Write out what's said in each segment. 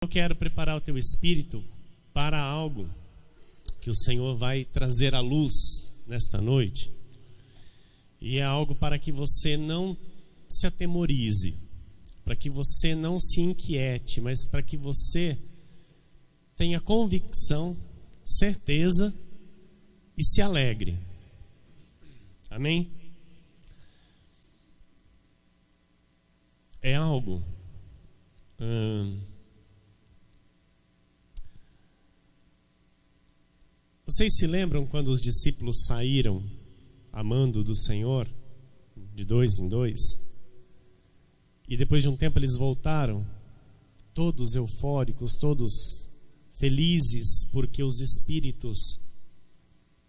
Eu quero preparar o teu espírito para algo que o Senhor vai trazer à luz nesta noite. E é algo para que você não se atemorize, para que você não se inquiete, mas para que você tenha convicção, certeza e se alegre. Amém? É algo vocês se lembram quando os discípulos saíram amando do Senhor, de 2 em 2, e depois de um tempo eles voltaram, todos eufóricos, todos felizes, porque os espíritos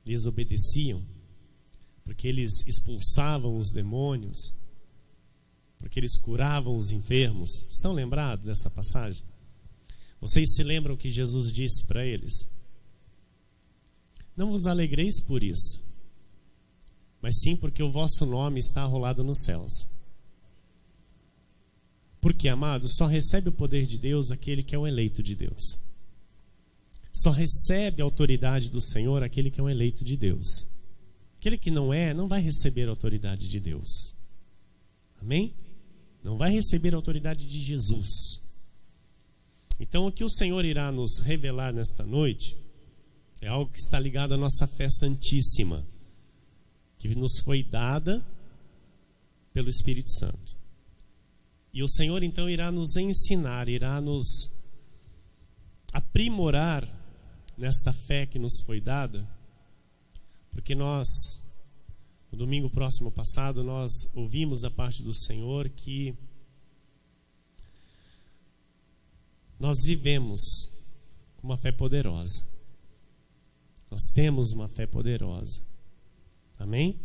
lhes obedeciam, porque eles expulsavam os demônios, porque eles curavam os enfermos? Estão lembrados dessa passagem? Vocês se lembram que Jesus disse para eles? Não vos alegreis por isso, mas sim porque o vosso nome está arrolado nos céus. Porque, amados, só recebe o poder de Deus aquele que é um eleito de Deus. Só recebe a autoridade do Senhor aquele que é um eleito de Deus. Aquele que não é, não vai receber a autoridade de Deus. Amém? Não vai receber a autoridade de Jesus. Então, o que o Senhor irá nos revelar nesta noite é algo que está ligado à nossa fé santíssima, que nos foi dada pelo Espírito Santo. E o Senhor então irá nos ensinar, irá nos aprimorar nesta fé que nos foi dada, porque nós, no domingo próximo passado, nós ouvimos da parte do Senhor que nós vivemos com uma fé poderosa. Nós temos uma fé poderosa. Amém?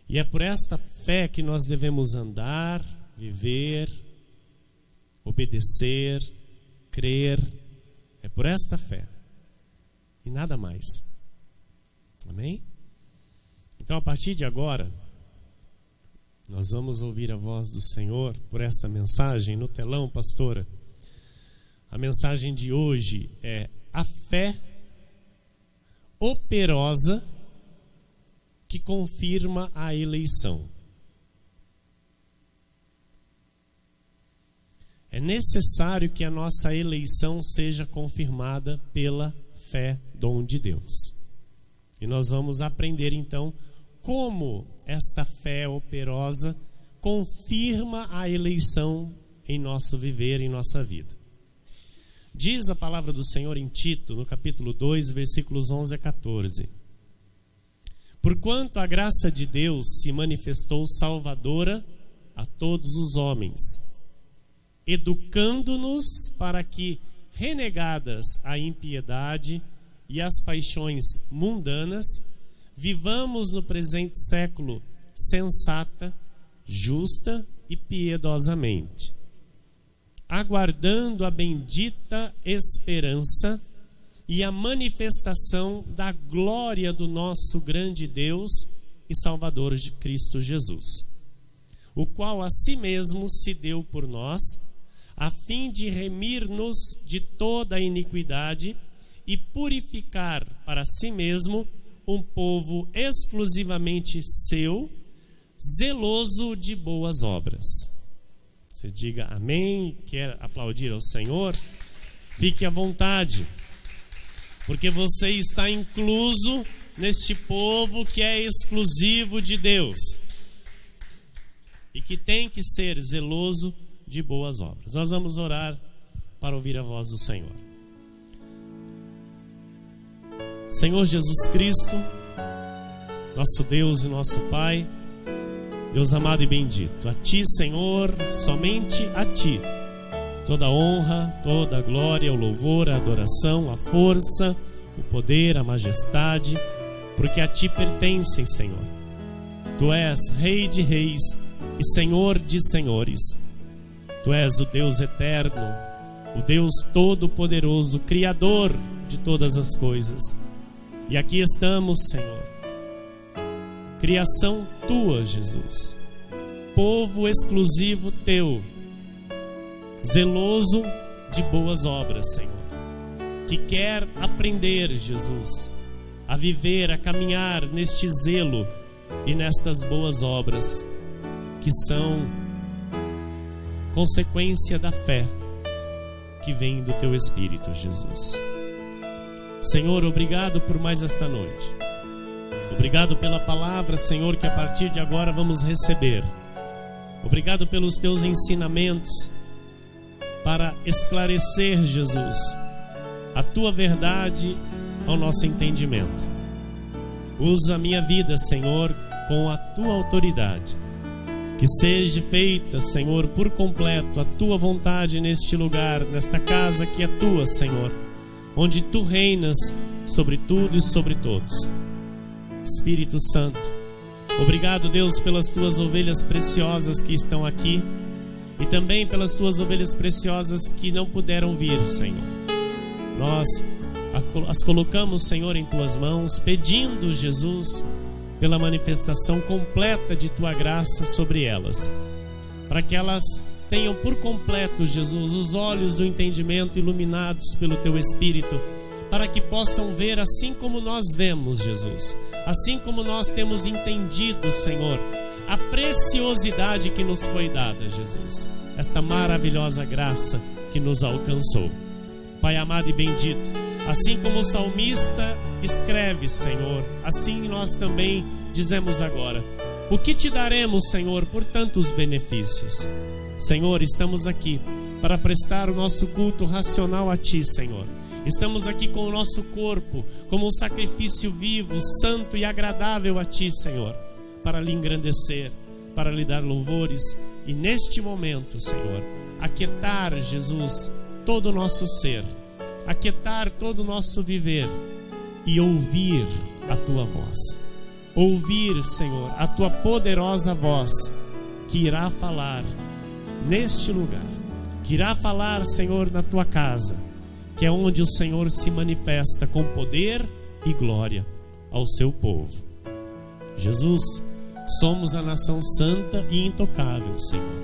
E é por esta fé que nós devemos andar, viver, obedecer, crer. É por esta fé e nada mais. Amém? Então, a partir de agora, nós vamos ouvir a voz do Senhor por esta mensagem no telão, pastora. A mensagem de hoje é a fé operosa que confirma a eleição. É necessário que a nossa eleição seja confirmada pela fé, dom de Deus. E nós vamos aprender então como esta fé operosa confirma a eleição em nosso viver, em nossa vida. Diz a palavra do Senhor em Tito, no capítulo 2, versículos 11 a 14. Porquanto a graça de Deus se manifestou salvadora a todos os homens, educando-nos para que, renegadas a impiedade e as paixões mundanas, vivamos no presente século sensata, justa e piedosamente, aguardando a bendita esperança e a manifestação da glória do nosso grande Deus e Salvador de Cristo Jesus, o qual a si mesmo se deu por nós, a fim de remir-nos de toda a iniquidade e purificar para si mesmo um povo exclusivamente seu, zeloso de boas obras. Você diga amém, quer aplaudir ao Senhor? Fique à vontade, porque você está incluso neste povo que é exclusivo de Deus e que tem que ser zeloso de boas obras. Nós vamos orar para ouvir a voz do Senhor. Senhor Jesus Cristo, nosso Deus e nosso Pai, Deus amado e bendito, a Ti, Senhor, somente a Ti, toda a honra, toda a glória, o louvor, a adoração, a força, o poder, a majestade, porque a Ti pertencem, Senhor. Tu és Rei de reis e Senhor de senhores. Tu és o Deus eterno, o Deus todo-poderoso, Criador de todas as coisas. E aqui estamos, Senhor, criação Tua, Jesus, povo exclusivo Teu, zeloso de boas obras, Senhor, que quer aprender, Jesus, a viver, a caminhar neste zelo e nestas boas obras que são consequência da fé que vem do Teu Espírito, Jesus. Senhor, obrigado por mais esta noite. Obrigado pela palavra, Senhor, que a partir de agora vamos receber. Obrigado pelos Teus ensinamentos para esclarecer, Jesus, a Tua verdade ao nosso entendimento. Usa a minha vida, Senhor, com a Tua autoridade. Que seja feita, Senhor, por completo a Tua vontade neste lugar, nesta casa que é Tua, Senhor, onde Tu reinas sobre tudo e sobre todos. Espírito Santo, obrigado, Deus, pelas Tuas ovelhas preciosas que estão aqui e também pelas Tuas ovelhas preciosas que não puderam vir, Senhor. Nós as colocamos, Senhor, em Tuas mãos, pedindo, Jesus, pela manifestação completa de Tua graça sobre elas, para que elas tenham por completo, Jesus, os olhos do entendimento iluminados pelo Teu Espírito, para que possam ver assim como nós vemos, Jesus, assim como nós temos entendido, Senhor, a preciosidade que nos foi dada, Jesus, esta maravilhosa graça que nos alcançou. Pai amado e bendito, assim como o salmista escreve, Senhor, assim nós também dizemos agora: o que te daremos, Senhor, por tantos benefícios? Senhor, estamos aqui para prestar o nosso culto racional a Ti, Senhor. Estamos aqui com o nosso corpo como um sacrifício vivo, santo e agradável a Ti, Senhor, para Lhe engrandecer, para Lhe dar louvores e neste momento, Senhor, aquietar, Jesus, todo o nosso ser, aquietar todo o nosso viver e ouvir a Tua voz. Ouvir, Senhor, a Tua poderosa voz que irá falar neste lugar, que irá falar, Senhor, na Tua casa, que é onde o Senhor se manifesta com poder e glória ao Seu povo. Jesus, somos a nação santa e intocável, Senhor,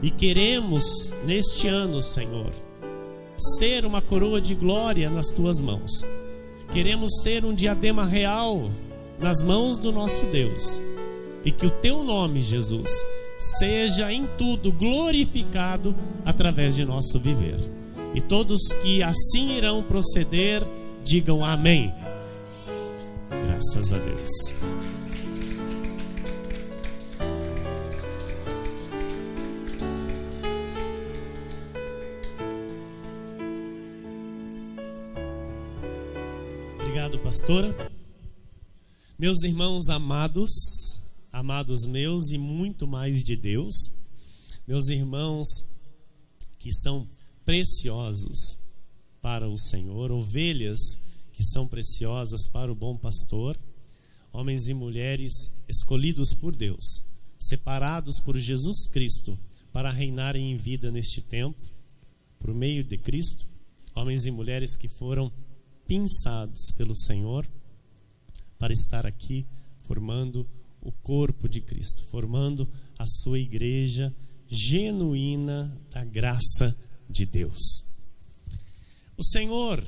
e queremos neste ano, Senhor, ser uma coroa de glória nas Tuas mãos. Queremos ser um diadema real nas mãos do nosso Deus, e que o Teu nome, Jesus, seja em tudo glorificado através de nosso viver. E todos que assim irão proceder, digam amém. Graças a Deus. Obrigado, pastora. Meus irmãos amados, amados meus e muito mais de Deus, meus irmãos que são preciosos para o Senhor, ovelhas que são preciosas para o bom pastor, homens e mulheres escolhidos por Deus, separados por Jesus Cristo para reinarem em vida neste tempo, por meio de Cristo, homens e mulheres que foram pinçados pelo Senhor para estar aqui formando o corpo de Cristo, formando a sua igreja genuína da graça de Deus. O Senhor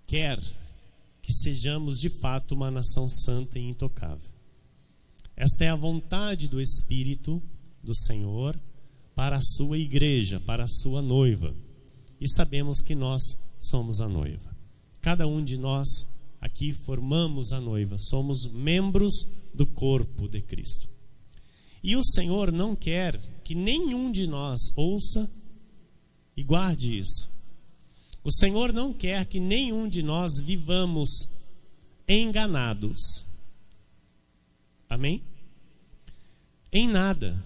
quer que sejamos de fato uma nação santa e intocável. Esta é a vontade do Espírito do Senhor para a sua igreja, para a sua noiva. E sabemos que nós somos a noiva. Cada um de nós aqui formamos a noiva, somos membros do corpo de Cristo. E o Senhor não quer que nenhum de nós ouça e guarde isso. O Senhor não quer que nenhum de nós vivamos enganados. Amém? Em nada.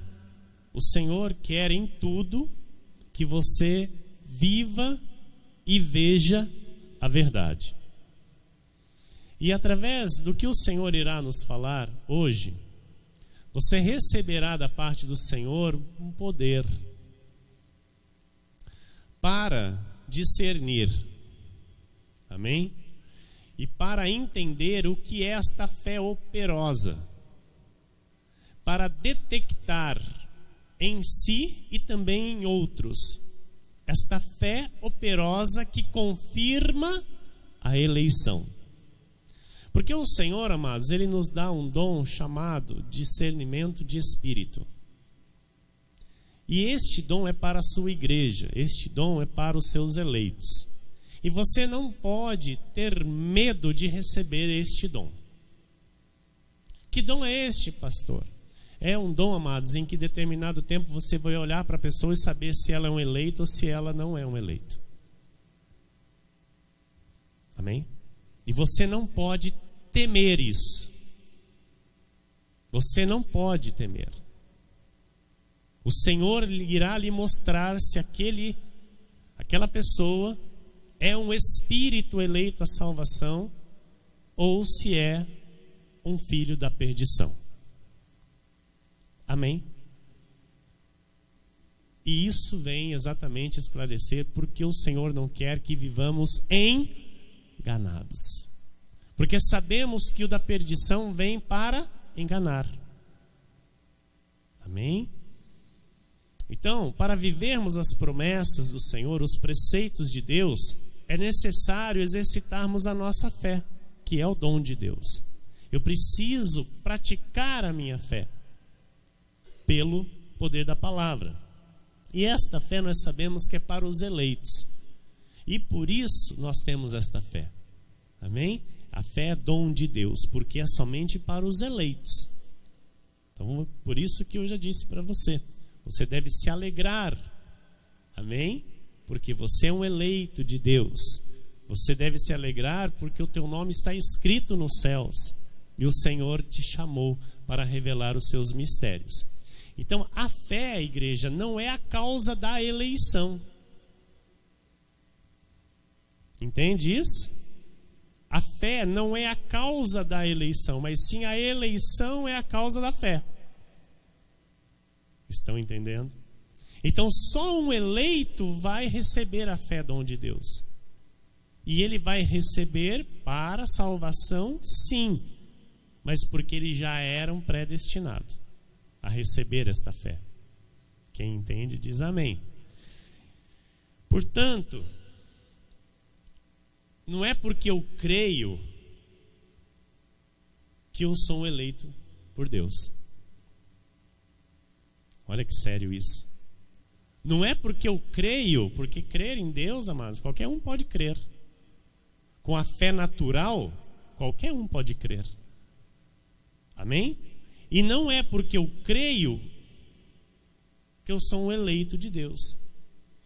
O Senhor quer em tudo que você viva e veja a verdade. E através do que o Senhor irá nos falar hoje, você receberá da parte do Senhor um poder para discernir, amém? E para entender o que é esta fé operosa, para detectar em si e também em outros esta fé operosa que confirma a eleição. Porque o Senhor, amados, Ele nos dá um dom chamado discernimento de espírito. E este dom é para a sua igreja, este dom é para os seus eleitos. E você não pode ter medo de receber este dom. Que dom é este, pastor? É um dom, amados, em que em determinado tempo você vai olhar para a pessoa e saber se ela é um eleito ou se ela não é um eleito. Amém? E você não pode temer isso. Você não pode temer. O Senhor irá lhe mostrar se aquela pessoa é um espírito eleito à salvação ou se é um filho da perdição. Amém? E isso vem exatamente esclarecer porque o Senhor não quer que vivamos enganados. Porque sabemos que o da perdição vem para enganar. Amém? Então, para vivermos as promessas do Senhor, os preceitos de Deus, é necessário exercitarmos a nossa fé, que é o dom de Deus. Eu preciso praticar a minha fé pelo poder da palavra. E esta fé nós sabemos que é para os eleitos. E por isso nós temos esta fé. Amém? A fé é dom de Deus, porque é somente para os eleitos. Então, por isso que eu já disse para você, você deve se alegrar. Amém? Porque você é um eleito de Deus. Você deve se alegrar porque o teu nome está escrito nos céus. E o Senhor te chamou para revelar os seus mistérios. Então, a fé, igreja, não é a causa da eleição. Entende isso? A fé não é a causa da eleição, mas sim a eleição é a causa da fé. Estão entendendo? Então, só um eleito vai receber a fé, dom de Deus. E ele vai receber para a salvação, sim, mas porque ele já era um predestinado a receber esta fé. Quem entende diz amém. Portanto, não é porque eu creio que eu sou um eleito por Deus. Olha que sério isso. Não é porque eu creio, porque crer em Deus, amados, qualquer um pode crer. Com a fé natural, qualquer um pode crer. Amém? E não é porque eu creio que eu sou um eleito de Deus.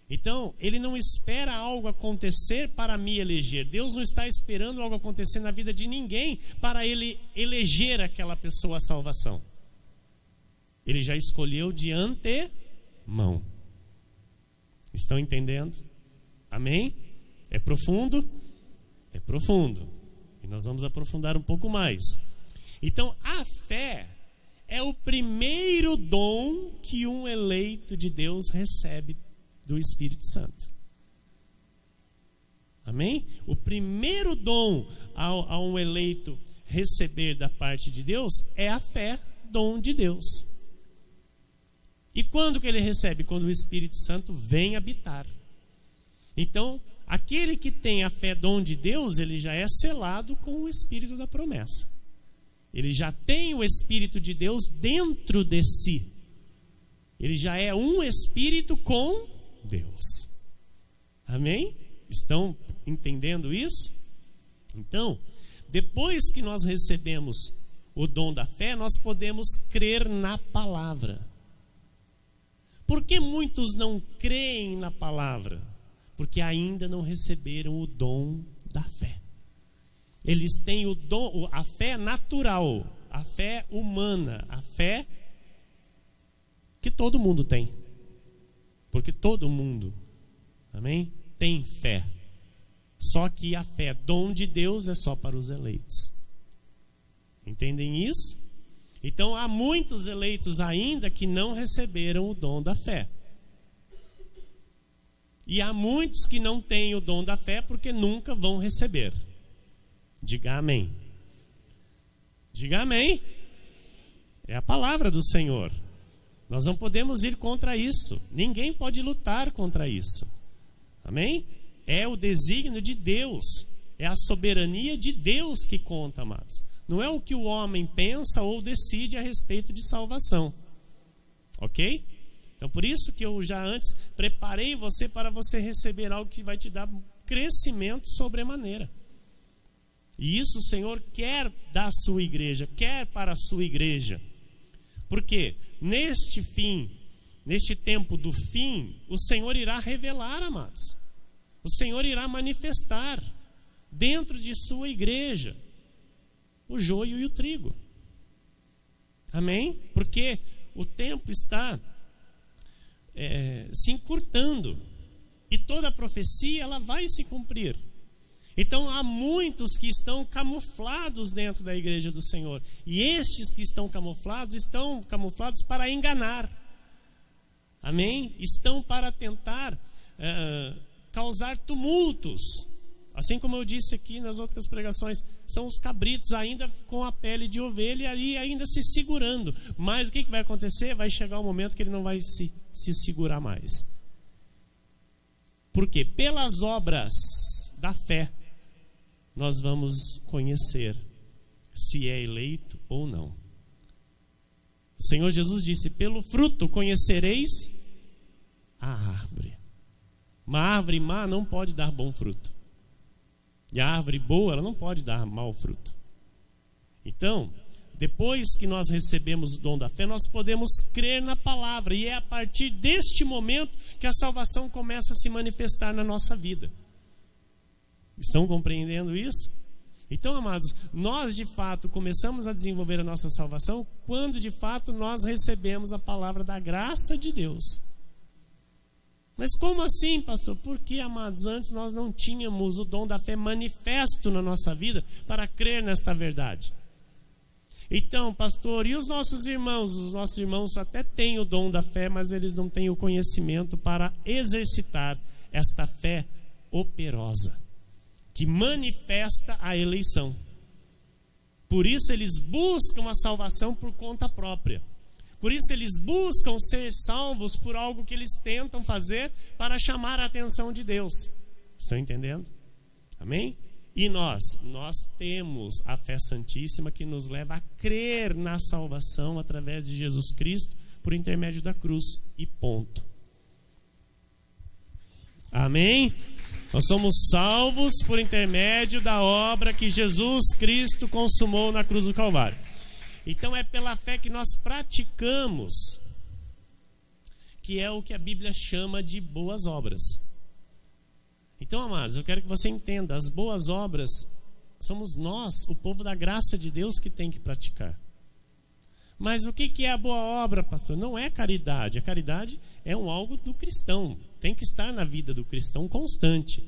Então, ele não espera algo acontecer para me eleger. Deus não está esperando algo acontecer na vida de ninguém para ele eleger aquela pessoa à salvação. Ele já escolheu de antemão. Estão entendendo? Amém? É profundo? É profundo. E nós vamos aprofundar um pouco mais. Então, a fé é o primeiro dom que um eleito de Deus recebe do Espírito Santo. Amém? O primeiro dom a um eleito receber da parte de Deus é a fé, dom de Deus. E quando que ele recebe? Quando o Espírito Santo vem habitar. Então, aquele que tem a fé, dom de Deus, ele já é selado com o Espírito da promessa. Ele já tem o Espírito de Deus dentro de si. Ele já é um Espírito com Deus. Amém? Estão entendendo isso? Então, depois que nós recebemos o dom da fé, nós podemos crer na palavra. Por que muitos não creem na palavra? Porque ainda não receberam o dom da fé. Eles têm o dom, a fé natural, a fé humana, a fé que todo mundo tem. Porque todo mundo, amém, tem fé. Só que a fé, dom de Deus, é só para os eleitos. Entendem isso? Então há muitos eleitos ainda que não receberam o dom da fé. E há muitos que não têm o dom da fé porque nunca vão receber. Diga amém. Diga amém. É a palavra do Senhor. Nós não podemos ir contra isso. Ninguém pode lutar contra isso. Amém? É o desígnio de Deus. É a soberania de Deus que conta, amados. Não é o que o homem pensa ou decide a respeito de salvação. Ok? Então por isso que eu já antes preparei você para você receber algo que vai te dar crescimento sobremaneira. E isso o Senhor quer da sua igreja, quer para a sua igreja. Porque neste tempo do fim, o Senhor irá revelar, amados. O Senhor irá manifestar dentro de sua igreja o joio e o trigo. Amém? Porque o tempo está se encurtando e toda a profecia ela vai se cumprir. Então há muitos que estão camuflados dentro da igreja do Senhor, e estes que estão camuflados para enganar. Amém? Estão para tentar causar tumultos. Assim como eu disse aqui nas outras pregações, são os cabritos ainda com a pele de ovelha e ali ainda se segurando. Mas o que vai acontecer? Vai chegar um momento que ele não vai se segurar mais. Por quê? Pelas obras da fé, nós vamos conhecer se é eleito ou não. O Senhor Jesus disse: pelo fruto conhecereis a árvore. Uma árvore má não pode dar bom fruto. E a árvore boa, ela não pode dar mau fruto. Então, depois que nós recebemos o dom da fé, nós podemos crer na palavra. E é a partir deste momento que a salvação começa a se manifestar na nossa vida. Estão compreendendo isso? Então, amados, nós de fato começamos a desenvolver a nossa salvação quando de fato nós recebemos a palavra da graça de Deus. Mas como assim, pastor? Porque, amados, antes nós não tínhamos o dom da fé manifesto na nossa vida para crer nesta verdade. Então, pastor, e os nossos irmãos? Os nossos irmãos até têm o dom da fé, mas eles não têm o conhecimento para exercitar esta fé operosa, que manifesta a eleição. Por isso eles buscam a salvação por conta própria. Por isso eles buscam ser salvos por algo que eles tentam fazer para chamar a atenção de Deus. Estão entendendo? Amém? E nós temos a fé santíssima que nos leva a crer na salvação através de Jesus Cristo por intermédio da cruz e ponto. Amém? Nós somos salvos por intermédio da obra que Jesus Cristo consumou na cruz do Calvário. Então é pela fé que nós praticamos, que é o que a Bíblia chama de boas obras. Então, amados, eu quero que você entenda, as boas obras somos nós, o povo da graça de Deus, que tem que praticar. Mas o que é a boa obra, pastor? Não é caridade. A caridade é algo do cristão, tem que estar na vida do cristão constante.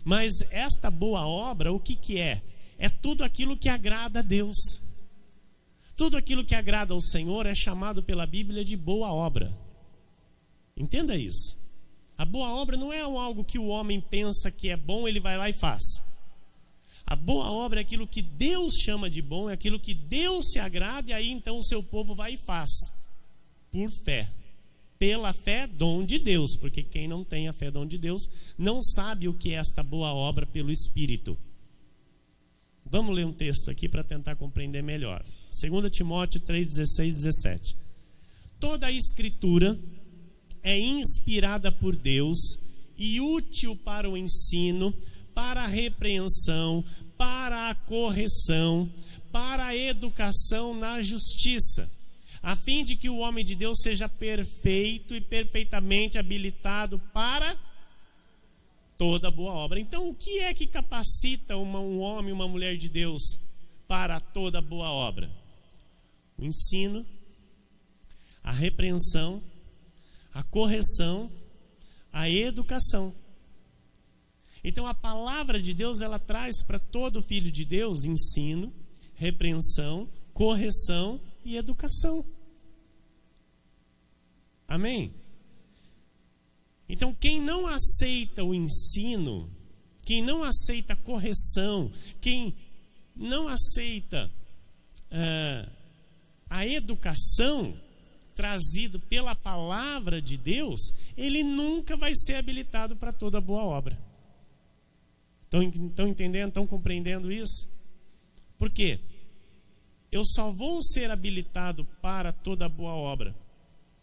Mas esta boa obra, o que é? É tudo aquilo que agrada a Deus. Tudo aquilo que agrada ao Senhor é chamado pela Bíblia de boa obra. Entenda isso. A boa obra não é algo que o homem pensa que é bom, ele vai lá e faz. A boa obra é aquilo que Deus chama de bom, é aquilo que Deus se agrada, e aí então o seu povo vai e faz. Por fé. Pela fé, dom de Deus. Porque quem não tem a fé, dom de Deus, não sabe o que é esta boa obra pelo Espírito. Vamos ler um texto aqui para tentar compreender melhor. 2 Timóteo 3, 16 e 17. Toda a Escritura é inspirada por Deus e útil para o ensino, para a repreensão, para a correção, para a educação na justiça, a fim de que o homem de Deus seja perfeito e perfeitamente habilitado para toda boa obra. Então, o que é que capacita um homem e uma mulher de Deus para toda boa obra? O ensino, a repreensão, a correção, a educação. Então a palavra de Deus, ela traz para todo filho de Deus ensino, repreensão, correção e educação. Amém? Então quem não aceita o ensino, quem não aceita a correção, quem não aceita a educação, trazido pela palavra de Deus, ele nunca vai ser habilitado para toda boa obra. Estão entendendo? Estão compreendendo isso? Por quê? Eu só vou ser habilitado para toda boa obra,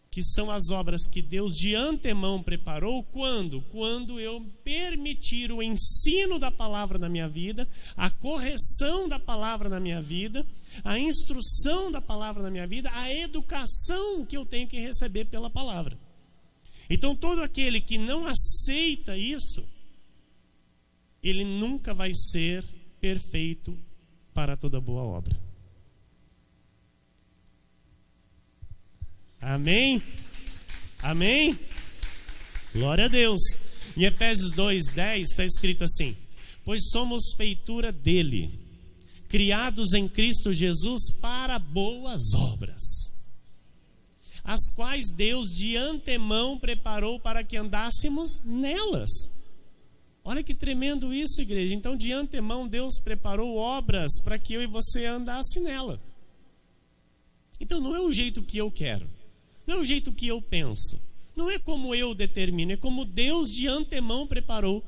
que são as obras que Deus de antemão preparou, quando? Quando eu permitir o ensino da palavra na minha vida, a correção da palavra na minha vida, a instrução da palavra na minha vida, a educação que eu tenho que receber pela palavra. Então, todo aquele que não aceita isso, ele nunca vai ser perfeito para toda boa obra. Amém? Amém? Glória a Deus. Em Efésios 2:10 está escrito assim: pois somos feitura dele, criados em Cristo Jesus para boas obras, as quais Deus de antemão preparou para que andássemos nelas. Olha que tremendo isso, igreja. Então, de antemão, Deus preparou obras para que eu e você andasse nela. Então, não é o jeito que eu quero, não é o jeito que eu penso, não é como eu determino, é como Deus de antemão preparou.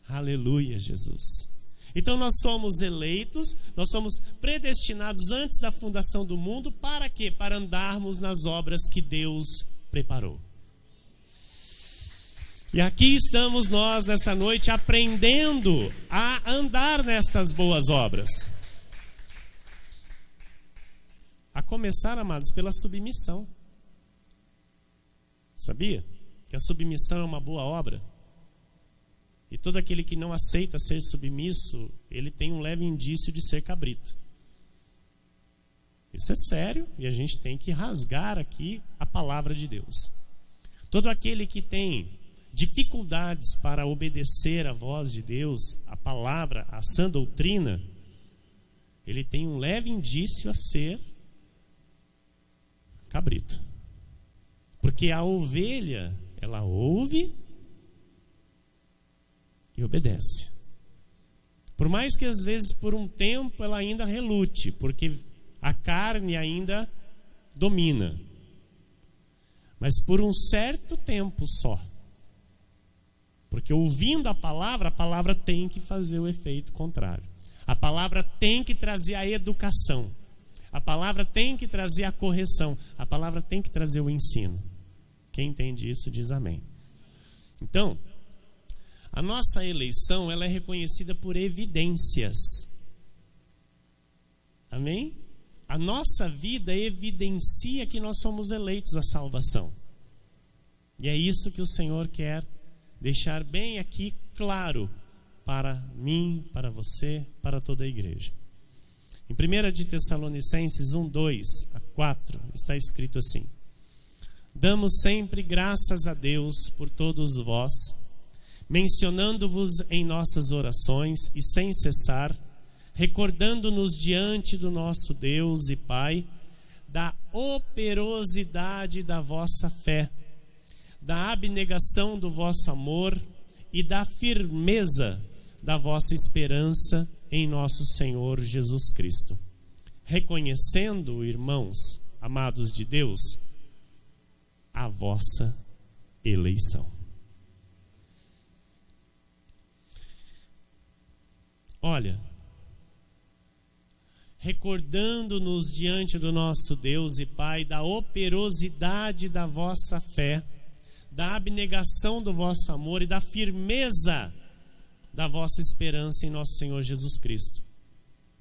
Aleluia, Jesus. Então nós somos eleitos, nós somos predestinados antes da fundação do mundo, para quê? Para andarmos nas obras que Deus preparou. E aqui estamos nós nessa noite aprendendo a andar nestas boas obras. A começar, amados, pela submissão. Sabia que a submissão é uma boa obra? E todo aquele que não aceita ser submisso, ele tem um leve indício de ser cabrito. Isso é sério e a gente tem que rasgar aqui a palavra de Deus. Todo aquele que tem dificuldades para obedecer à voz de Deus, a palavra, a sã doutrina, ele tem um leve indício a ser cabrito. Porque a ovelha, ela ouve e obedece. Por mais que às vezes por um tempo ela ainda relute, porque a carne ainda domina. Mas por um certo tempo só. Porque ouvindo a palavra tem que fazer o efeito contrário. A palavra tem que trazer a educação. A palavra tem que trazer a correção. A palavra tem que trazer o ensino. Quem entende isso diz amém. Então, a nossa eleição, ela é reconhecida por evidências. Amém? A nossa vida evidencia que nós somos eleitos à salvação. E é isso que o Senhor quer deixar bem aqui claro para mim, para você, para toda a igreja. Em 1 de Tessalonicenses 1:2-4 está escrito assim: damos sempre graças a Deus por todos vós, mencionando-vos em nossas orações e sem cessar, recordando-nos diante do nosso Deus e Pai da operosidade da vossa fé, da abnegação do vosso amor e da firmeza da vossa esperança em nosso Senhor Jesus Cristo. Reconhecendo, irmãos, amados de Deus, a vossa eleição. Olha, recordando-nos diante do nosso Deus e Pai da operosidade da vossa fé, da abnegação do vosso amor e da firmeza da vossa esperança em nosso Senhor Jesus Cristo.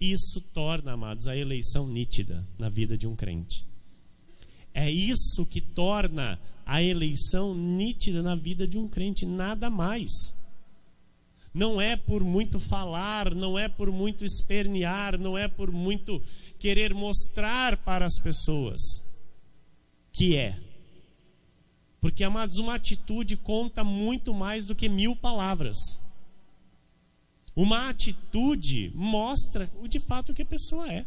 Isso torna, amados, a eleição nítida na vida de um crente. É isso que torna a eleição nítida na vida de um crente, nada mais. Não é por muito falar, não é por muito espernear, não é por muito querer mostrar para as pessoas que é. Porque, amados, uma atitude conta muito mais do que 1000 palavras. Uma atitude mostra de fato o que a pessoa é.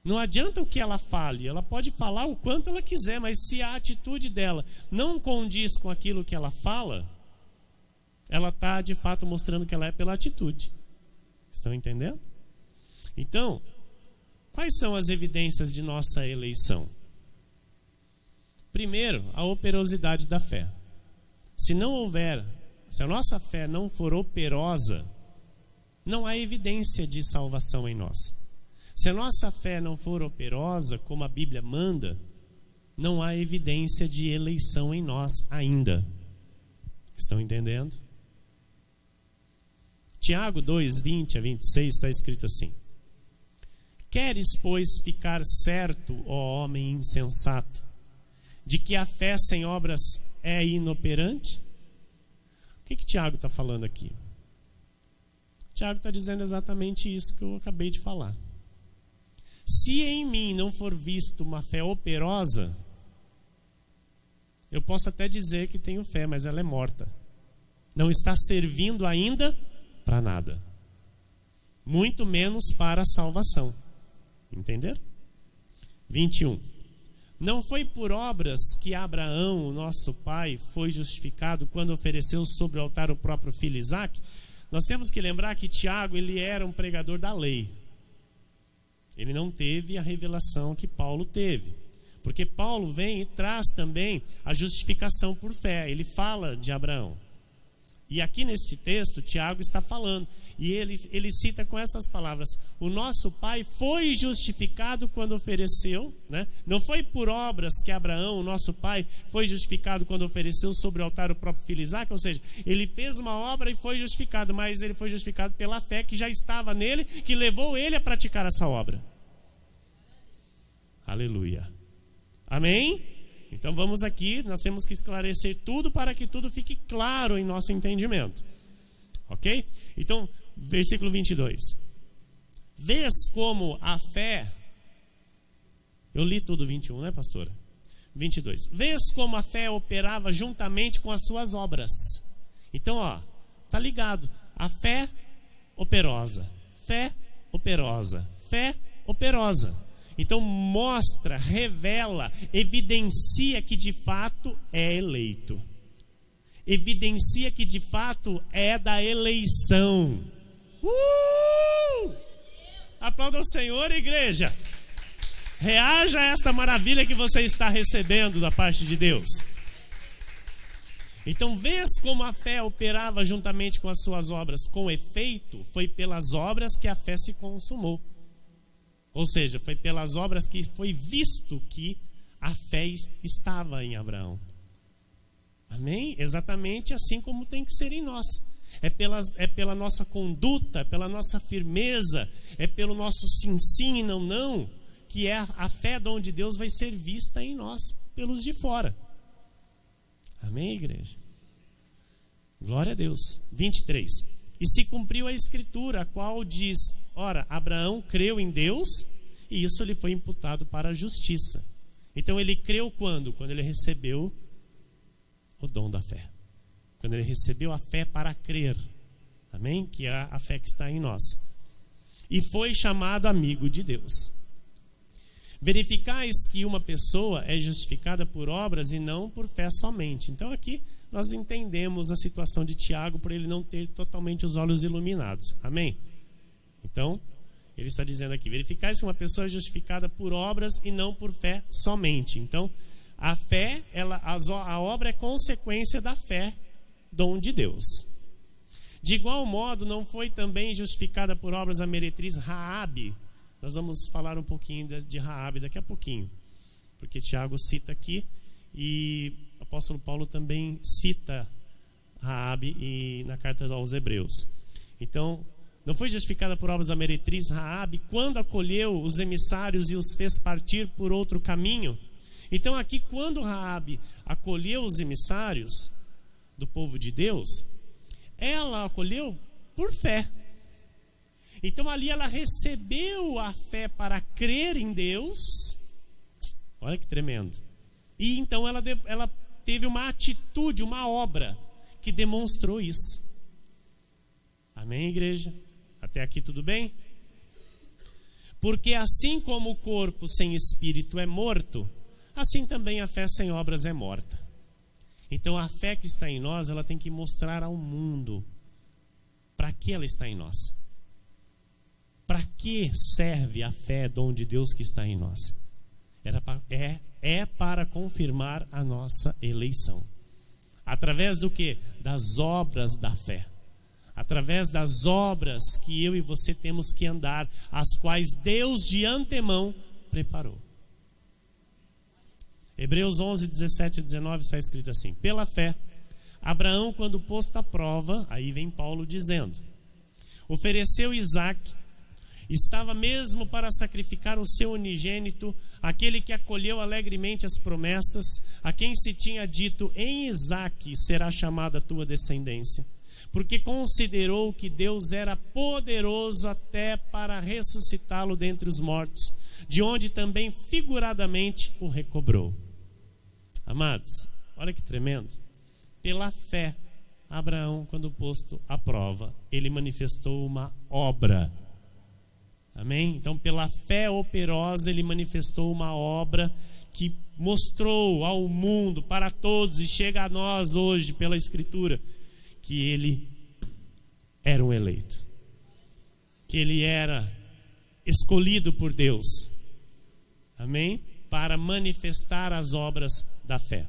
Não adianta o que ela fale, ela pode falar o quanto ela quiser, mas se a atitude dela não condiz com aquilo que ela fala, ela está de fato mostrando que ela é pela atitude. Estão entendendo? Então, quais são as evidências de nossa eleição? Primeiro, a operosidade da fé. Se a nossa fé não for operosa, não há evidência de salvação em nós. Se a nossa fé não for operosa, como a Bíblia manda, não há evidência de eleição em nós ainda. Estão entendendo? Tiago 2, 20 a 26 está escrito assim: Queres, pois, ficar certo, ó homem insensato, de que a fé sem obras é inoperante? O que Tiago está falando aqui? Tiago está dizendo exatamente isso que eu acabei de falar. Se em mim não for visto uma fé operosa, eu posso até dizer que tenho fé, mas ela é morta. Não está servindo ainda para nada. Muito menos para a salvação. Entenderam? 21. Não foi por obras que Abraão, o nosso pai, foi justificado quando ofereceu sobre o altar o próprio filho Isaque? Nós temos que lembrar que Tiago, ele era um pregador da lei. Ele não teve a revelação que Paulo teve. Porque Paulo vem e traz também a justificação por fé. Ele fala de Abraão. E aqui neste texto, Tiago está falando. E ele cita com essas palavras: o nosso pai foi justificado quando ofereceu, né? Não foi por obras que Abraão, o nosso pai, foi justificado quando ofereceu sobre o altar o próprio filho Isaque. Ou seja, ele fez uma obra e foi justificado, mas ele foi justificado pela fé que já estava nele, que levou ele a praticar essa obra. Aleluia. Amém? Então vamos aqui, nós temos que esclarecer tudo para que tudo fique claro em nosso entendimento. Ok? Então, versículo 22. Vês como a fé... Eu li tudo 21, né, pastora? 22. Vês como a fé operava juntamente com as suas obras. Então, tá ligado. A fé operosa. Fé operosa. Fé operosa. Então mostra, revela, evidencia que de fato é eleito. Evidencia que de fato é da eleição. Aplauda o Senhor, igreja. Reaja a esta maravilha que você está recebendo da parte de Deus. Então vês como a fé operava juntamente com as suas obras. Com efeito, foi pelas obras que a fé se consumou. Ou seja, foi pelas obras que foi visto que a fé estava em Abraão. Amém? Exatamente assim como tem que ser em nós. É pela nossa conduta, pela nossa firmeza, é pelo nosso sim, não, que é a fé de onde Deus vai ser vista em nós, pelos de fora. Amém, igreja? Glória a Deus. 23. E se cumpriu a escritura, a qual diz: ora, Abraão creu em Deus e isso lhe foi imputado para a justiça. Então ele creu quando? Quando ele recebeu o dom da fé. Quando ele recebeu a fé para crer. Amém? Que é a fé que está em nós. E foi chamado amigo de Deus. Verificais que uma pessoa é justificada por obras e não por fé somente. Então aqui nós entendemos a situação de Tiago por ele não ter totalmente os olhos iluminados. Amém? Então, ele está dizendo aqui: verificais que uma pessoa é justificada por obras e não por fé somente. Então, a fé, a obra é consequência da fé, dom de Deus. De igual modo, não foi também justificada por obras a meretriz Raabe. Nós vamos falar um pouquinho de Raabe daqui a pouquinho, porque Tiago cita aqui e o apóstolo Paulo também cita Raabe na carta aos Hebreus. Então, não foi justificada por obras a meretriz Raabe quando acolheu os emissários e os fez partir por outro caminho? Então aqui, quando Raabe acolheu os emissários do povo de Deus, ela acolheu por fé. Então ali ela recebeu a fé para crer em Deus. Olha que tremendo. E então ela teve uma atitude, uma obra que demonstrou isso. Amém, igreja? Até aqui tudo bem? Porque assim como o corpo sem espírito é morto, assim também a fé sem obras é morta. Então a fé que está em nós, ela tem que mostrar ao mundo para que ela está em nós. Para que serve a fé, dom de Deus que está em nós? É para confirmar a nossa eleição. Através do quê? Das obras da fé. Através das obras que eu e você temos que andar, as quais Deus de antemão preparou. Hebreus 11, 17 e 19 está escrito assim: pela fé, Abraão, quando posto à prova, aí vem Paulo dizendo, ofereceu Isaque, estava mesmo para sacrificar o seu unigênito, aquele que acolheu alegremente as promessas, a quem se tinha dito, em Isaque será chamada a tua descendência, porque considerou que Deus era poderoso até para ressuscitá-lo dentre os mortos, de onde também figuradamente o recobrou. Amados, olha que tremendo. Pela fé, Abraão, quando posto à prova, ele manifestou uma obra. Amém? Então, pela fé operosa, ele manifestou uma obra que mostrou ao mundo, para todos, e chega a nós hoje pela Escritura, que ele era um eleito, que ele era escolhido por Deus. Amém? Para manifestar as obras da fé.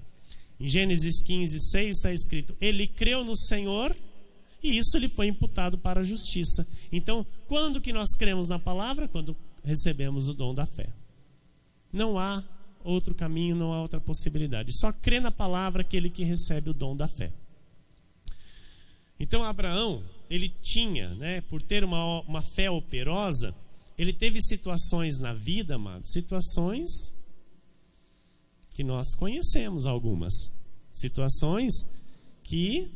Em Gênesis 15, 6 está escrito, ele creu no Senhor e isso lhe foi imputado para a justiça. Então, quando que nós cremos na palavra? Quando recebemos o dom da fé. Não há outro caminho, não há outra possibilidade. Só crê na palavra aquele que recebe o dom da fé. Então, Abraão, ele tinha, por ter uma fé operosa, ele teve situações na vida, amados, situações que nós conhecemos algumas. Situações que,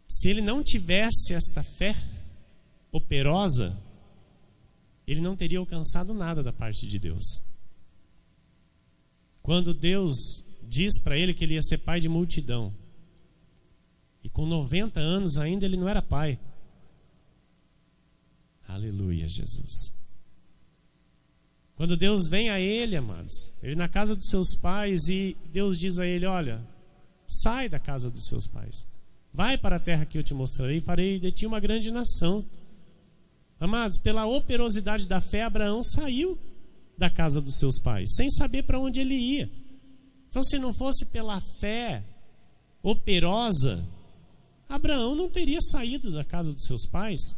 se ele não tivesse esta fé operosa, ele não teria alcançado nada da parte de Deus. Quando Deus diz para ele que ele ia ser pai de multidão, e com 90 anos ainda ele não era pai. Aleluia, Jesus. Quando Deus vem a ele, amados, ele na casa dos seus pais, e Deus diz a ele, olha, sai da casa dos seus pais, vai para a terra que eu te mostrarei, e farei de ti uma grande nação. Amados, pela operosidade da fé, Abraão saiu da casa dos seus pais, sem saber para onde ele ia. Então, se não fosse pela fé operosa, Abraão não teria saído da casa dos seus pais,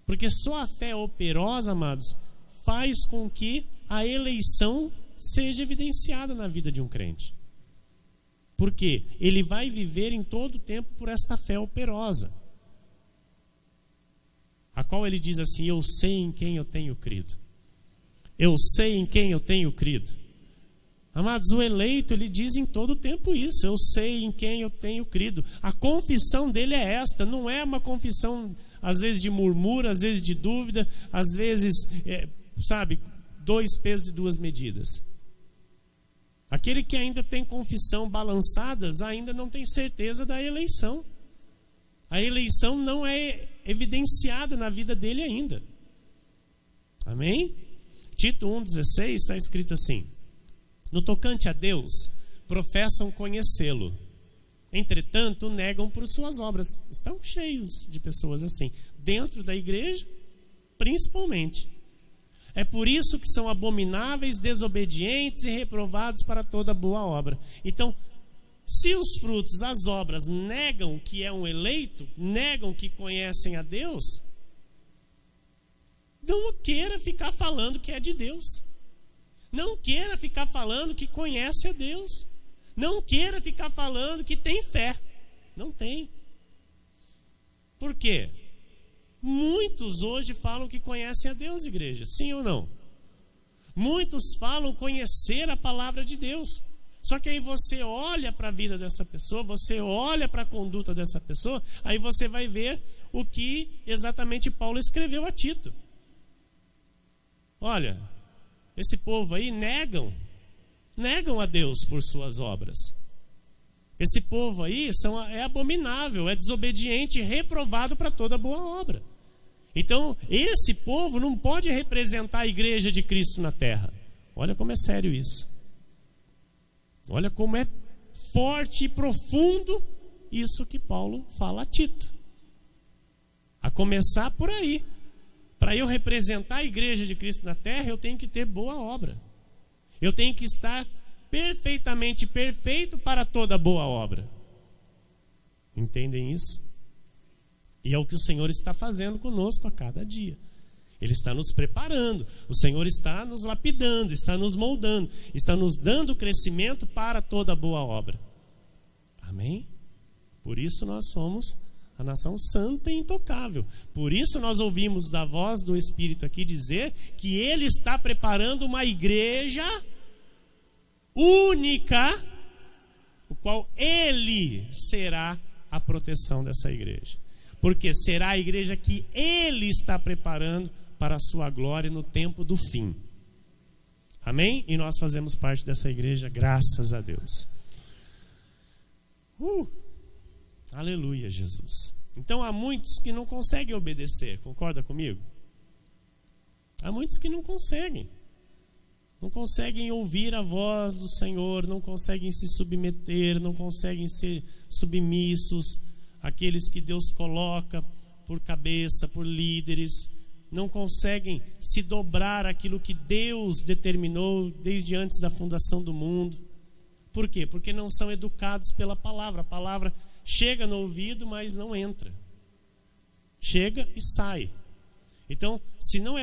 porque só a fé operosa, amados, faz com que a eleição seja evidenciada na vida de um crente. Porque ele vai viver em todo o tempo por esta fé operosa, a qual ele diz assim, eu sei em quem eu tenho crido. Eu sei em quem eu tenho crido. Amados, o eleito, ele diz em todo o tempo isso, eu sei em quem eu tenho crido. A confissão dele é esta, não é uma confissão, às vezes de murmúrio, às vezes de dúvida, às vezes, dois pesos e duas medidas. Aquele que ainda tem confissão balançadas, ainda não tem certeza da eleição. A eleição não é evidenciada na vida dele ainda. Amém? Tito 1,16 está escrito assim, no tocante a Deus, professam conhecê-lo, entretanto negam por suas obras. Estão cheios de pessoas assim, dentro da igreja, principalmente. É por isso que são abomináveis, desobedientes e reprovados para toda boa obra. Então, se os frutos, as obras, negam que é um eleito, negam que conhecem a Deus, não queira ficar falando que é de Deus. Não queira ficar falando que conhece a Deus. Não queira ficar falando que tem fé. Não tem. Por quê? Muitos hoje falam que conhecem a Deus, igreja. Sim ou não? Muitos falam conhecer a palavra de Deus. Só que aí você olha para a vida dessa pessoa, você olha para a conduta dessa pessoa, aí você vai ver o que exatamente Paulo escreveu a Tito. Olha, esse povo aí negam a Deus por suas obras. Esse povo aí é abominável, é desobediente, reprovado para toda boa obra. Então, esse povo não pode representar a igreja de Cristo na terra. Olha como é sério isso. Olha como é forte e profundo isso que Paulo fala a Tito. A começar por aí. Para eu representar a igreja de Cristo na terra, eu tenho que ter boa obra. Eu tenho que estar perfeitamente perfeito para toda boa obra. Entendem isso? E é o que o Senhor está fazendo conosco a cada dia. Ele está nos preparando, o Senhor está nos lapidando, está nos moldando, está nos dando crescimento para toda boa obra. Amém? Por isso nós somos a nação santa e intocável. Por isso nós ouvimos da voz do Espírito aqui dizer que Ele está preparando uma igreja única, o qual Ele será a proteção dessa igreja. Porque será a igreja que Ele está preparando para a sua glória no tempo do fim. Amém? E nós fazemos parte dessa igreja, graças a Deus. Aleluia, Jesus. Então há muitos que não conseguem obedecer, concorda comigo? Há muitos que não conseguem ouvir a voz do Senhor, não conseguem se submeter, não conseguem ser submissos àqueles que Deus coloca por cabeça, por líderes, não conseguem se dobrar àquilo que Deus determinou desde antes da fundação do mundo. Por quê? Porque não são educados pela palavra. A palavra chega no ouvido, mas não entra. Chega e sai. Então, se não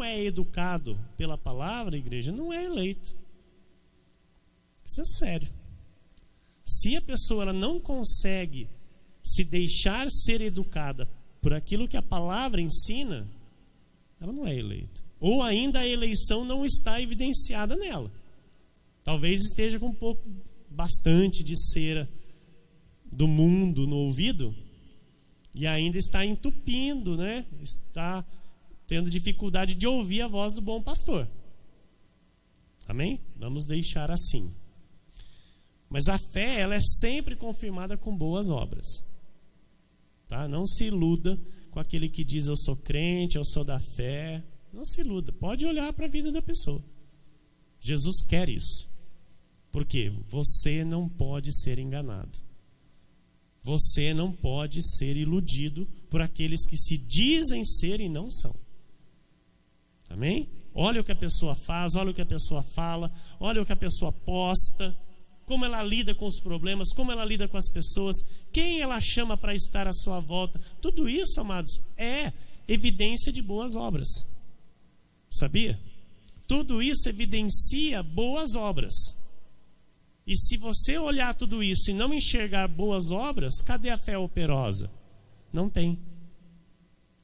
é educado pela palavra, igreja, não é eleito. Isso é sério. Se a pessoa ela não consegue se deixar ser educada por aquilo que a palavra ensina, ela não é eleita. Ou ainda a eleição não está evidenciada nela. Talvez esteja com bastante de cera do mundo no ouvido e ainda está entupindo, né? Está tendo dificuldade de ouvir a voz do bom pastor. Amém? Vamos deixar assim. Mas a fé, ela é sempre confirmada com boas obras. Tá? Não se iluda com aquele que diz eu sou crente, eu sou da fé. Não se iluda. Pode olhar para a vida da pessoa. Jesus quer isso. Porque você não pode ser enganado. Você não pode ser iludido por aqueles que se dizem ser e não são. Amém? Olha o que a pessoa faz, olha o que a pessoa fala, olha o que a pessoa posta, como ela lida com os problemas, como ela lida com as pessoas, quem ela chama para estar à sua volta. Tudo isso, amados, é evidência de boas obras. Sabia? Tudo isso evidencia boas obras. E se você olhar tudo isso e não enxergar boas obras, cadê a fé operosa? Não tem.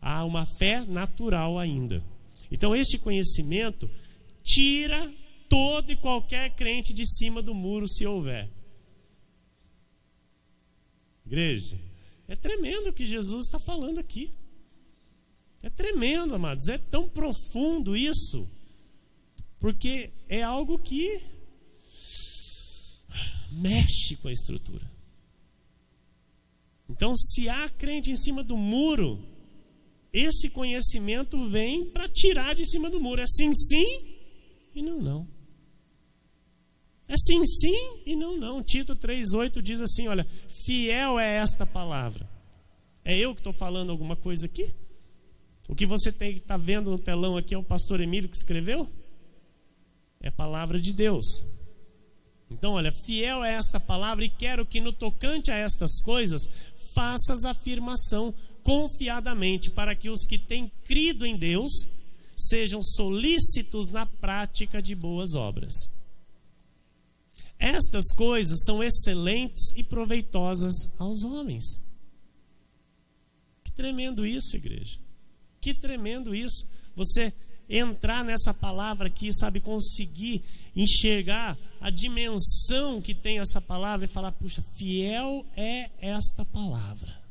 Há uma fé natural ainda. Então este conhecimento tira todo e qualquer crente de cima do muro, se houver. Igreja, é tremendo o que Jesus está falando aqui. É tremendo, amados. É tão profundo isso. Porque é algo que mexe com a estrutura. Então, se há crente em cima do muro, esse conhecimento vem para tirar de cima do muro. É sim, sim e não, não. É sim, sim e não, não. Tito 3,8 diz assim, olha, fiel é esta palavra. É eu que estou falando alguma coisa aqui? O que você está vendo no telão aqui é o pastor Emílio que escreveu? É a palavra de Deus. Então, olha, fiel é esta palavra e quero que no tocante a estas coisas faças afirmação confiadamente para que os que têm crido em Deus sejam solícitos na prática de boas obras. Estas coisas são excelentes e proveitosas aos homens. Que tremendo isso, igreja. Que tremendo isso. Você entrar nessa palavra aqui, sabe, conseguir enxergar a dimensão que tem essa palavra e falar, puxa, fiel é esta palavra.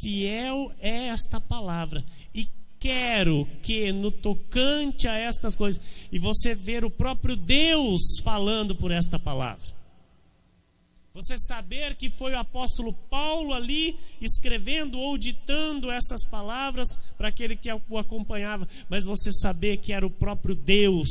Fiel é esta palavra. E quero que no tocante a estas coisas, e você ver o próprio Deus falando por esta palavra. Você saber que foi o apóstolo Paulo ali escrevendo ou ditando essas palavras para aquele que o acompanhava, mas você saber que era o próprio Deus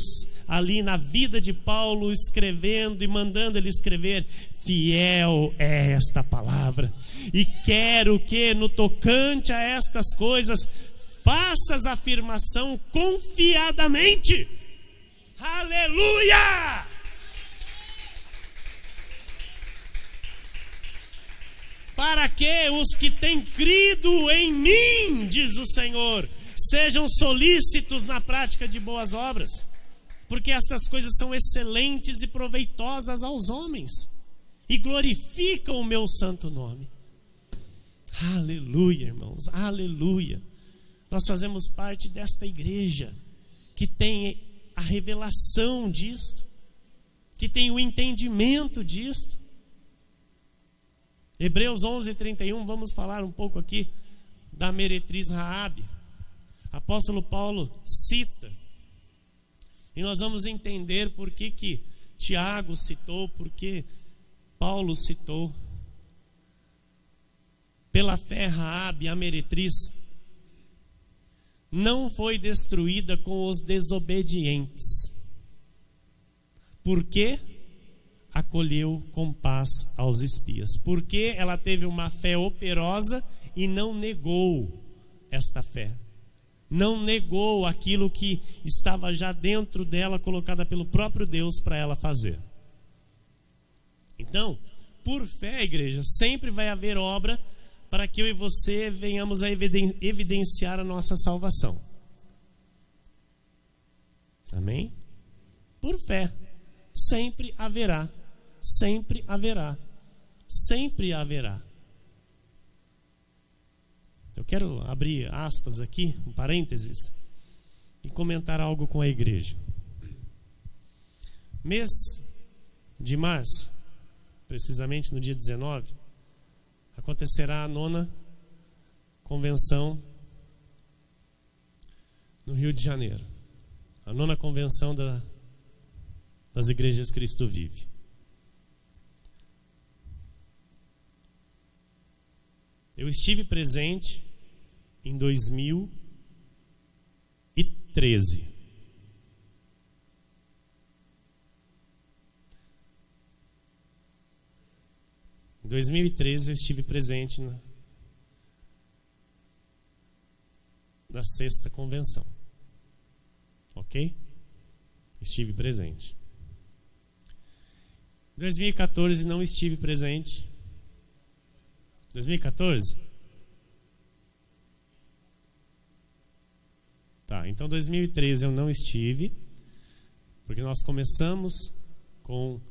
ali na vida de Paulo escrevendo e mandando ele escrever. fiel é esta palavra. E quero que no tocante a estas coisas faças afirmação confiadamente. Aleluia! Para que os que têm crido em mim, diz o Senhor, sejam solícitos na prática de boas obras, porque estas coisas são excelentes e proveitosas aos homens, e glorificam o meu santo nome. Aleluia, irmãos, aleluia. Nós fazemos parte desta igreja que tem a revelação disto, que tem o entendimento disto. Hebreus 11:31, vamos falar um pouco aqui da meretriz Raabe. Apóstolo Paulo cita, e nós vamos entender por que Tiago citou, por que Paulo citou. Pela fé, Raabe, a meretriz, não foi destruída com os desobedientes, porque acolheu com paz aos espias, porque ela teve uma fé operosa e não negou esta fé, não negou aquilo que estava já dentro dela, colocada pelo próprio Deus para ela fazer. Então, por fé, igreja, sempre vai haver obra para que eu e você venhamos a evidenciar a nossa salvação. Amém? Por fé, sempre haverá, sempre haverá, sempre haverá. Eu quero abrir aspas aqui, um parênteses, e comentar algo com a igreja. Mês de março, precisamente no dia 19, acontecerá a 9ª convenção no Rio de Janeiro. A 9ª convenção das igrejas Cristo Vive. Eu estive presente em 2013. Em 2013 eu estive presente na 6ª convenção. Ok? Estive presente. Em 2014 não estive presente. 2014? Tá, então 2013 eu não estive, porque nós começamos com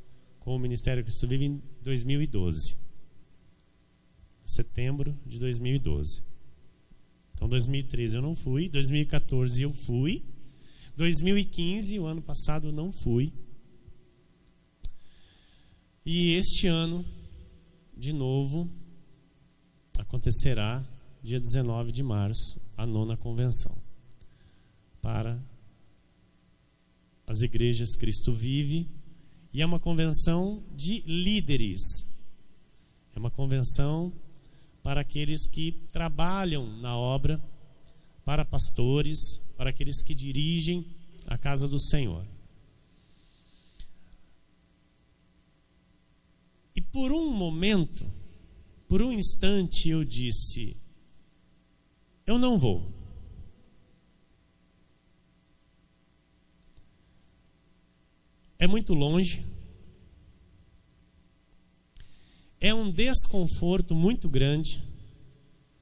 o Ministério Cristo Vive em 2012. Setembro de 2012. Então 2013 eu não fui, 2014 eu fui, 2015, o ano passado, eu não fui. E este ano, de novo, acontecerá dia 19 de março, a 9ª convenção, para as igrejas Cristo Vive, e é uma convenção de líderes, é uma convenção para aqueles que trabalham na obra, para pastores, para aqueles que dirigem a casa do Senhor. E por um momento, por um instante, eu disse: eu não vou. É muito longe. É um desconforto muito grande,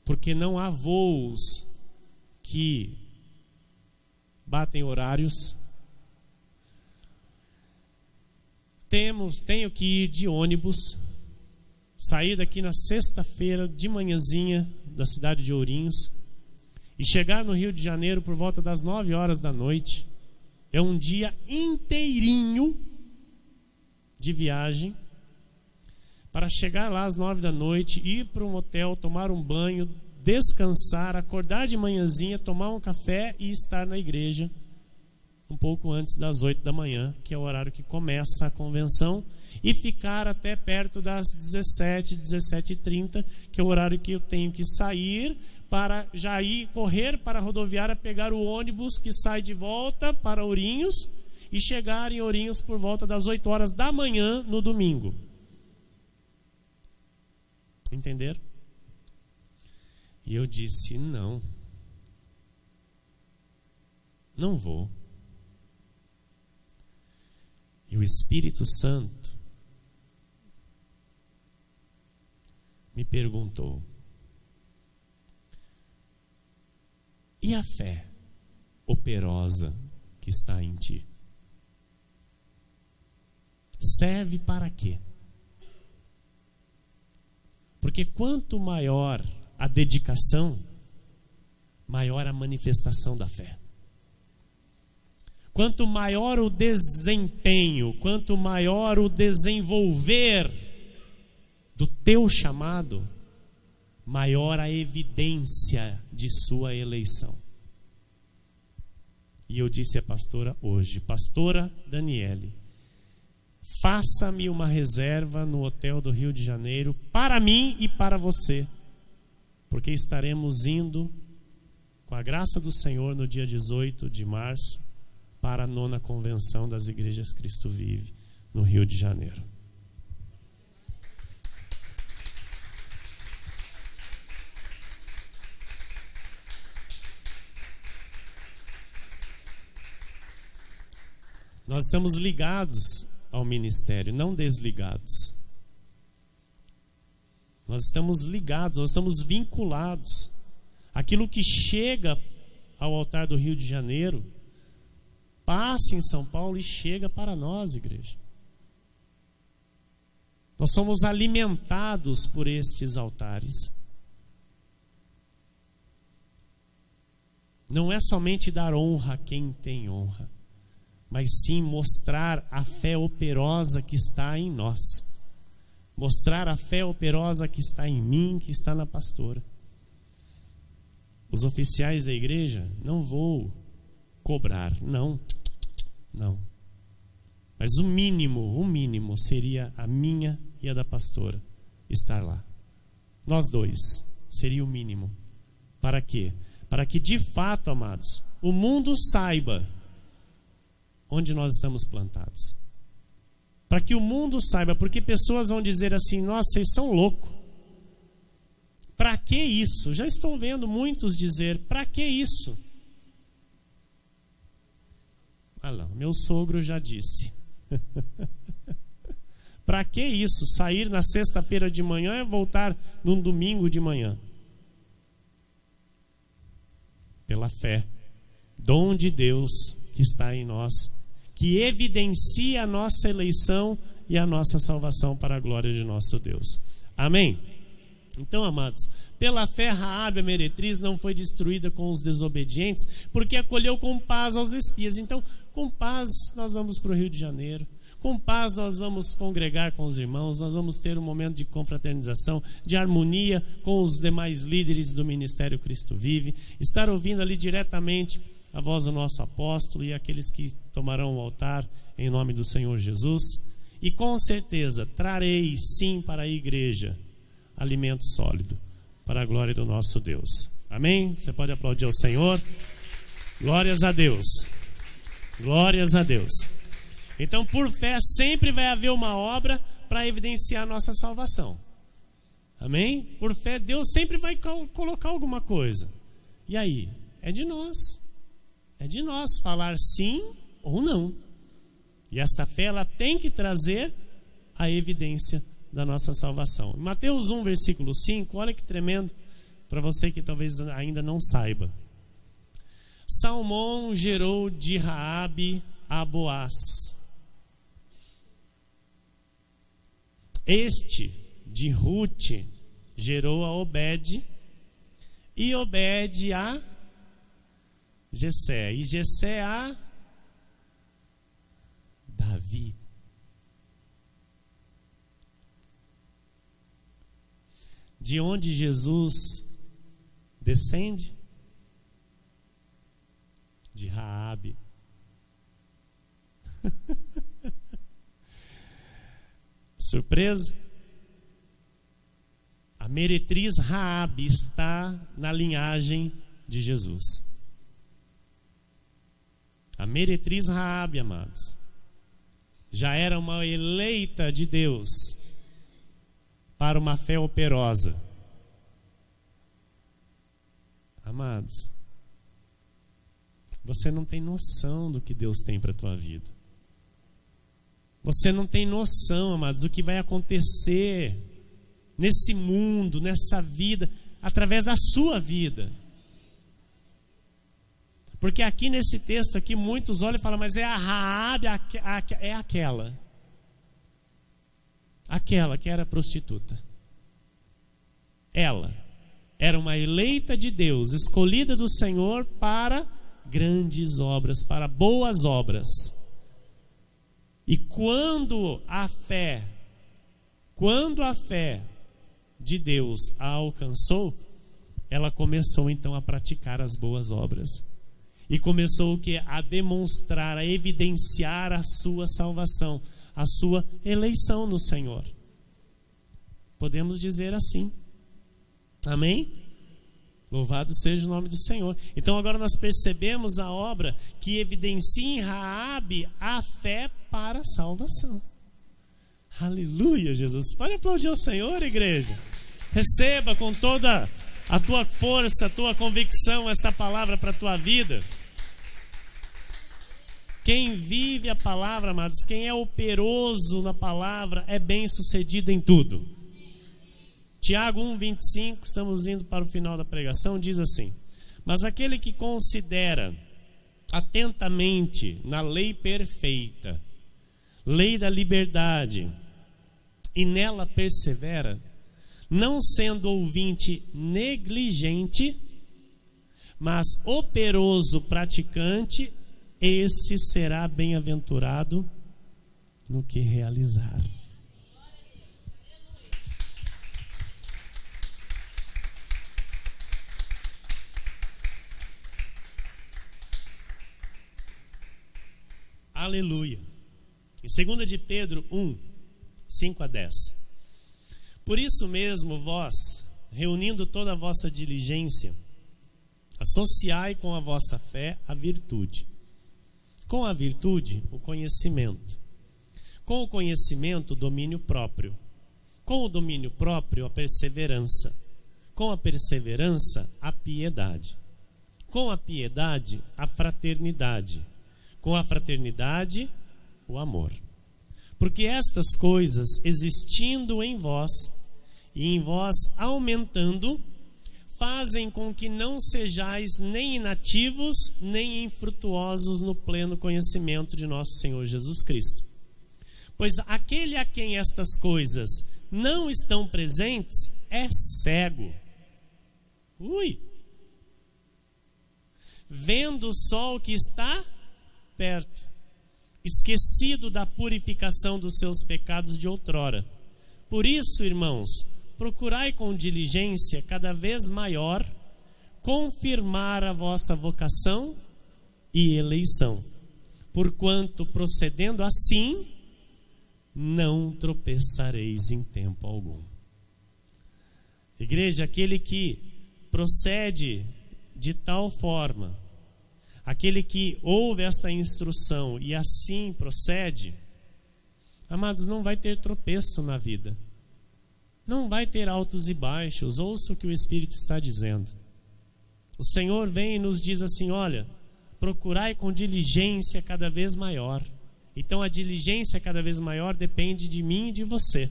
porque não há voos que batem horários. Tenho que ir de ônibus, sair daqui na sexta-feira de manhãzinha da cidade de Ourinhos e chegar no Rio de Janeiro por volta das 9 horas da noite. É um dia inteirinho de viagem para chegar lá às 9 da noite, ir para um hotel, tomar um banho, descansar, acordar de manhãzinha, tomar um café e estar na igreja um pouco antes das 8 da manhã, que é o horário que começa a convenção, e ficar até perto das 17, 17h30, que é o horário que eu tenho que sair para já ir correr para a rodoviária, pegar o ônibus que sai de volta para Ourinhos e chegar em Ourinhos por volta das 8 horas da manhã no domingo. Entenderam? E eu disse: não vou. E o Espírito Santo me perguntou: e a fé operosa que está em ti? Serve para quê? Porque quanto maior a dedicação, maior a manifestação da fé. Quanto maior o desempenho, quanto maior o desenvolver do teu chamado, maior a evidência de sua eleição. E eu disse à pastora hoje: pastora Daniele, faça-me uma reserva no hotel do Rio de Janeiro para mim e para você, porque estaremos indo, com a graça do Senhor, no dia 18 de março, para a 9ª Convenção das Igrejas Cristo Vive, no Rio de Janeiro. Nós estamos ligados ao ministério, não desligados. Nós estamos ligados, nós estamos vinculados. Aquilo que chega ao altar do Rio de Janeiro, passa em São Paulo e chega para nós, igreja. Nós somos alimentados por estes altares. Não é somente dar honra a quem tem honra, mas sim mostrar a fé operosa que está em nós. Mostrar a fé operosa que está em mim, que está na pastora. Os oficiais da igreja, não vou cobrar, não. Mas o mínimo seria a minha e a da pastora estar lá. Nós dois, seria o mínimo. Para quê? Para que de fato, amados, o mundo saiba onde nós estamos plantados. Para que o mundo saiba, porque pessoas vão dizer assim: nossa, vocês são loucos. Para que isso? Já estou vendo muitos dizer: para que isso? Ah lá, meu sogro já disse. Para que isso? Sair na sexta-feira de manhã e voltar num domingo de manhã? Pela fé, dom de Deus que está em nós, que evidencia a nossa eleição e a nossa salvação para a glória de nosso Deus. Amém? Então, amados, pela fé Raabe, a meretriz, não foi destruída com os desobedientes, porque acolheu com paz aos espias. Então, com paz nós vamos para o Rio de Janeiro, com paz nós vamos congregar com os irmãos, nós vamos ter um momento de confraternização, de harmonia com os demais líderes do Ministério Cristo Vive, estar ouvindo ali diretamente a voz do nosso apóstolo e aqueles que tomarão o altar em nome do Senhor Jesus. E com certeza trarei sim para a igreja alimento sólido, para a glória do nosso Deus. Amém? Você pode aplaudir ao Senhor. Glórias a Deus. Glórias a Deus. Então, por fé, sempre vai haver uma obra para evidenciar a nossa salvação. Amém? Por fé, Deus sempre vai colocar alguma coisa. E aí? É de nós. É de nós falar sim ou não. E esta fé, ela tem que trazer a evidência da nossa salvação. Em Mateus 1, versículo 5, olha que tremendo, para você que talvez ainda não saiba. Salmão gerou de Raabe a Boaz. Este, de Rute, gerou a Obed, e Obed a Jessé, e Jessé a Davi. De onde Jesus descende? De Raabe. Surpresa? A meretriz Raabe está na linhagem de Jesus. A meretriz Raabe, amados, já era uma eleita de Deus para uma fé operosa. Amados, você não tem noção do que Deus tem para a tua vida. Você não tem noção, amados, do que vai acontecer nesse mundo, nessa vida, através da sua vida. Porque aqui nesse texto aqui, muitos olham e falam, mas é a Raabe, é aquela que era prostituta. Ela era uma eleita de Deus, escolhida do Senhor para grandes obras, para boas obras. E quando a fé de Deus a alcançou, ela começou então a praticar as boas obras. E começou o que? A demonstrar, a evidenciar a sua salvação, a sua eleição no Senhor. Podemos dizer assim. Amém? Louvado seja o nome do Senhor. Então agora nós percebemos a obra que evidencia em Raabe a fé para a salvação. Aleluia, Jesus. Pode aplaudir ao Senhor, igreja. Receba com toda a tua força, a tua convicção esta palavra para a tua vida. Quem vive a palavra, amados, quem é operoso na palavra é bem sucedido em tudo. Tiago 1,25, estamos indo para o final da pregação, diz assim: mas aquele que considera atentamente na lei perfeita, lei da liberdade, e nela persevera, não sendo ouvinte negligente, mas operoso praticante, esse será bem-aventurado no que realizar. Aleluia. Em 2 de Pedro 1, 5 a 10. Por isso mesmo vós, reunindo toda a vossa diligência, associai com a vossa fé a virtude. Com a virtude, o conhecimento. Com o conhecimento, o domínio próprio. Com o domínio próprio, a perseverança. Com a perseverança, a piedade. Com a piedade, a fraternidade. Com a fraternidade, o amor. Porque estas coisas, existindo em vós, e em vós aumentando, fazem com que não sejais nem inativos, nem infrutuosos no pleno conhecimento de nosso Senhor Jesus Cristo. Pois aquele a quem estas coisas não estão presentes é cego. Vendo só o que está perto, esquecido da purificação dos seus pecados de outrora. Por isso, irmãos, procurai com diligência cada vez maior confirmar a vossa vocação e eleição, porquanto procedendo assim não tropeçareis em tempo algum. Igreja, aquele que procede de tal forma, aquele que ouve esta instrução e assim procede, amados, não vai ter tropeço na vida. Não vai ter altos e baixos. Ouça o que o Espírito está dizendo. O Senhor vem e nos diz assim: olha, procurai com diligência cada vez maior. Então a diligência cada vez maior depende de mim e de você.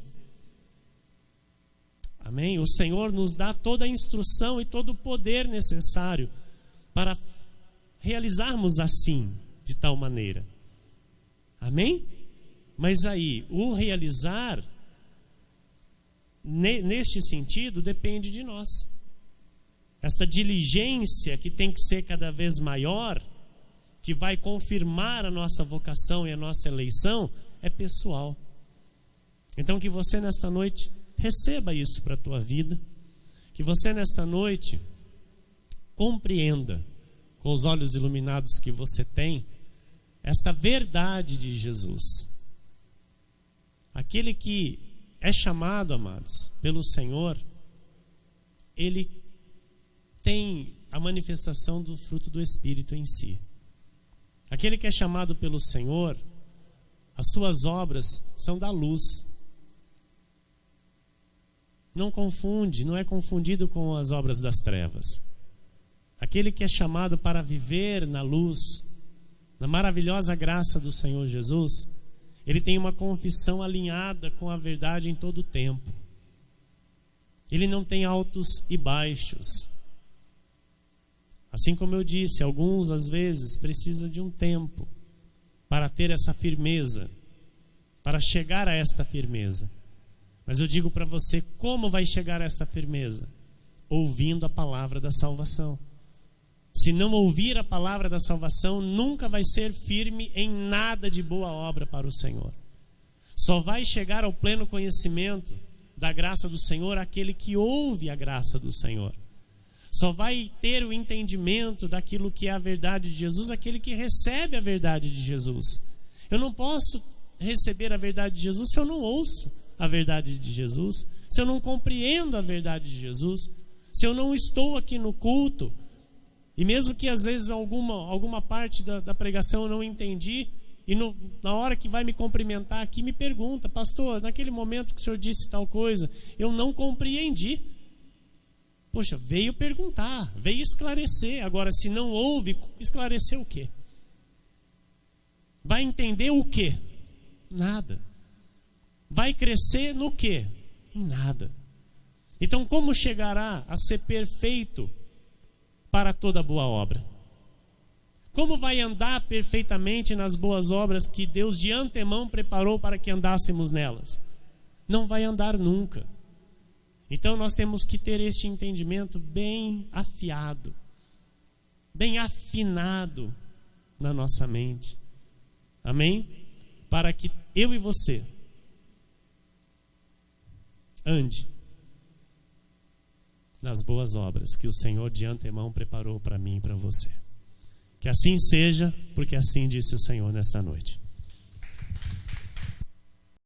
Amém? O Senhor nos dá toda a instrução e todo o poder necessário para realizarmos assim, de tal maneira. Amém? Mas aí, o realizar, neste sentido, depende de nós. Esta diligência que tem que ser cada vez maior, que vai confirmar a nossa vocação e a nossa eleição, é pessoal. Então que você nesta noite receba isso para a tua vida, que você nesta noite compreenda, com os olhos iluminados que você tem, esta verdade de Jesus. Aquele que é chamado, amados, pelo Senhor, ele tem a manifestação do fruto do Espírito em si. Aquele que é chamado pelo Senhor, as suas obras são da luz. não confunde, não é confundido com as obras das trevas. Aquele que é chamado para viver na luz, na maravilhosa graça do Senhor Jesus, ele tem uma confissão alinhada com a verdade em todo o tempo. Ele não tem altos e baixos. Assim como eu disse, alguns às vezes precisam de um tempo para ter essa firmeza, para chegar a esta firmeza. Mas eu digo para você, como vai chegar a esta firmeza? Ouvindo a palavra da salvação. Se não ouvir a palavra da salvação, nunca vai ser firme em nada de boa obra para o Senhor. Só vai chegar ao pleno conhecimento da graça do Senhor aquele que ouve a graça do Senhor. Só vai ter o entendimento daquilo que é a verdade de Jesus aquele que recebe a verdade de Jesus. Eu não posso receber a verdade de Jesus se eu não ouço a verdade de Jesus, se eu não compreendo a verdade de Jesus, se eu não estou aqui no culto, e mesmo que às vezes alguma parte da pregação eu não entendi, e na hora que vai me cumprimentar aqui me pergunta, pastor, naquele momento que o senhor disse tal coisa, eu não compreendi. Poxa, veio perguntar, veio esclarecer. Agora, se não ouve, esclarecer o quê? Vai entender o quê? Nada. Vai crescer no quê? Em nada. Então, como chegará a ser perfeito para toda boa obra? Como vai andar perfeitamente nas boas obras que Deus de antemão preparou para que andássemos nelas? Não vai andar nunca. Então nós temos que ter este entendimento bem afiado, bem afinado na nossa mente. Amém? Para que eu e você ande nas boas obras que o Senhor de antemão preparou para mim e para você. Que assim seja, porque assim disse o Senhor nesta noite.